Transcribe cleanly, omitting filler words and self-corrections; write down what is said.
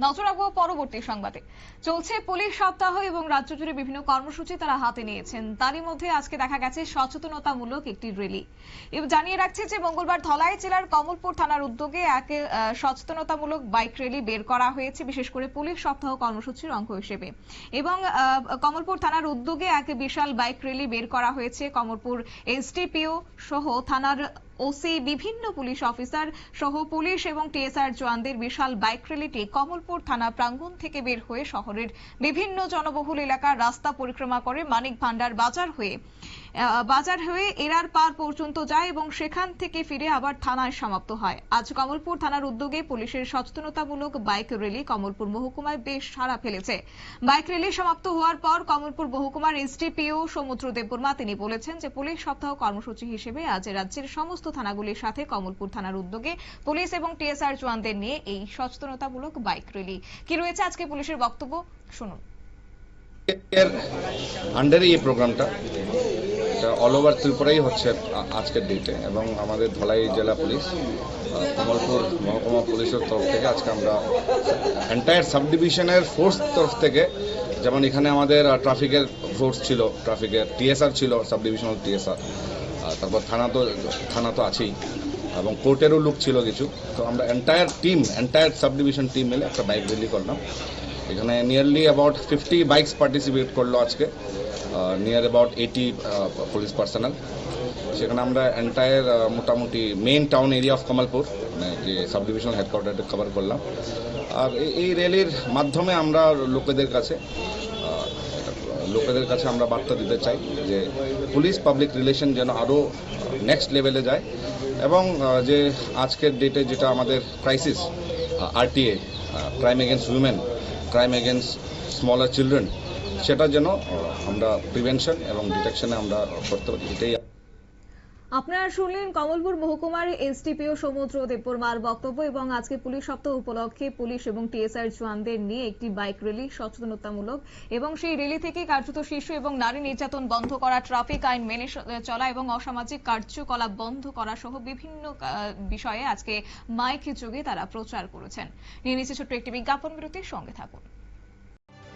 নজর রাখবো পরবর্তী সংবাদে। চলছে পুলিশ সপ্তাহ এবং রাজ্য জুড়ে বিভিন্ন কর্মসূচি তারা হাতে নিয়েছেন। তারই মধ্যে আজকে দেখা গেছে সচেতনতামূলক একটি র্যালি। এবং জানিয়ে রাখছে যে মঙ্গলবার ধলাই জেলার কমলপুর থানার উদ্যোগে এক সচেতনতামূলক বাইক র্যালি বের করা হয়েছে, বিশেষ করে পুলিশ সপ্তাহ কর্মসূচির অঙ্গ হিসেবে। এবং কমলপুর থানার উদ্যোগে এক বিশাল বাইক র্যালি বের করা হয়েছে। কমলপুর এসডিপিও সহ থানার ওসি, বিভিন্ন পুলিশ অফিসার সহ পুলিশ এবং টিএসআর জওয়ানদের বিশাল বাইক র্যালিটি কমলপুর থানা প্রাঙ্গণ থেকে বের হয়ে শহরের বিভিন্ন জনবহুল এলাকার রাস্তা পরিক্রমা করে মানিক ভান্ডার বাজার হয়ে এরার পার পর্যন্ত যায় এবং সেখান থেকে ফিরে আবার থানায় সমাপ্ত হয়। আজ কমলপুর থানার উদ্যোগে পুলিশের সচেতনতামূলক বাইক র্যালি কমলপুর মহকুমায় বেশ সাড়া ফেলেছে। বাইক র্যালি সমাপ্ত হওয়ার পর কমলপুর মহকুমার এসডিপিও সমুদ্র দেববর্মা তিনি বলেছেন যে পুলিশ সপ্তাহ কর্মসূচি হিসেবে আজ রাজ্যের সমস্ত থানাগুলির সাথে কমলপুর থানার উদ্যোগে পুলিশ এবং টিএসআর জওয়ানদের নিয়ে এই সচেতনতামূলক বাইক র্যালি। কি রয়েছে আজকে পুলিশের বক্তব্য, শুনুন। এর আন্ডারে এই প্রোগ্রামটা অল ওভার ত্রিপুরাই হচ্ছে আজকের ডেটে, এবং আমাদের ধলাই জেলা পুলিশ, কমলপুর মহকুমা পুলিশের তরফ থেকে আজকে আমরা এন্টায়ার সাব ডিভিশনের ফোর্স তরফ থেকে, যেমন এখানে আমাদের ট্রাফিকের ফোর্স ছিল, ট্রাফিকের টিএসআর ছিল, সাব ডিভিশনাল টিএসআর, তারপর থানা তো আছেই, এবং কোর্টেরও লোক ছিল কিছু। তো আমরা এন্টায়ার সাব ডিভিশন টিম মিলে একটা বাইক র্যালি করলাম। এখানে নিয়ারলি অ্যাবাউট 50 বাইকস পার্টিসিপেট করলো আজকে, নিয়ার অ্যাবাউট 80 পুলিশ পার্সোনাল। সেখানে আমরা এন্টায়ার মোটামুটি main town area of Kamalpur, মানে যে সাব ডিভিশনাল হেডকোয়ার্টারটা কভার করলাম। আর এই র্যালির মাধ্যমে আমরা লোকেদের কাছে আমরা বার্তা দিতে চাই যে পুলিশ পাবলিক রিলেশন যেন আরও নেক্সট লেভেলে যায়, এবং যে আজকের ডেটে যেটা আমাদের crisis, RTA, crime against women, crime against smaller children, সেটা যেন আমরা প্রিভেনশন এবং ডিটেকশনে আমরা করতে পারি। এটাই আপনারা শুনলেন কমলপুর মহকুমার এসডিপিও সমুদ্র দেববর্মার বক্তব্য। এবং আজকে পুলিশ সপ্তাহ উপলক্ষে পুলিশ এবং টিএসআর জওয়ানদের নিয়ে একটি বাইক র্যালি সচেতনতামূলক, এবং সেই র্যালি থেকে কার্যত শিশু এবং নারী নির্যাতন বন্ধ করা, ট্রাফিক আইন মেনে চলা এবং অসামাজিক কার্যকলাপ বন্ধ করা সহ বিভিন্ন বিষয়ে আজকে মাইক যোগে তারা প্রচার করেছেন। নিয়ে নিচ্ছে ছোট্ট একটি বিজ্ঞাপন বিরতির, সঙ্গে থাকুন।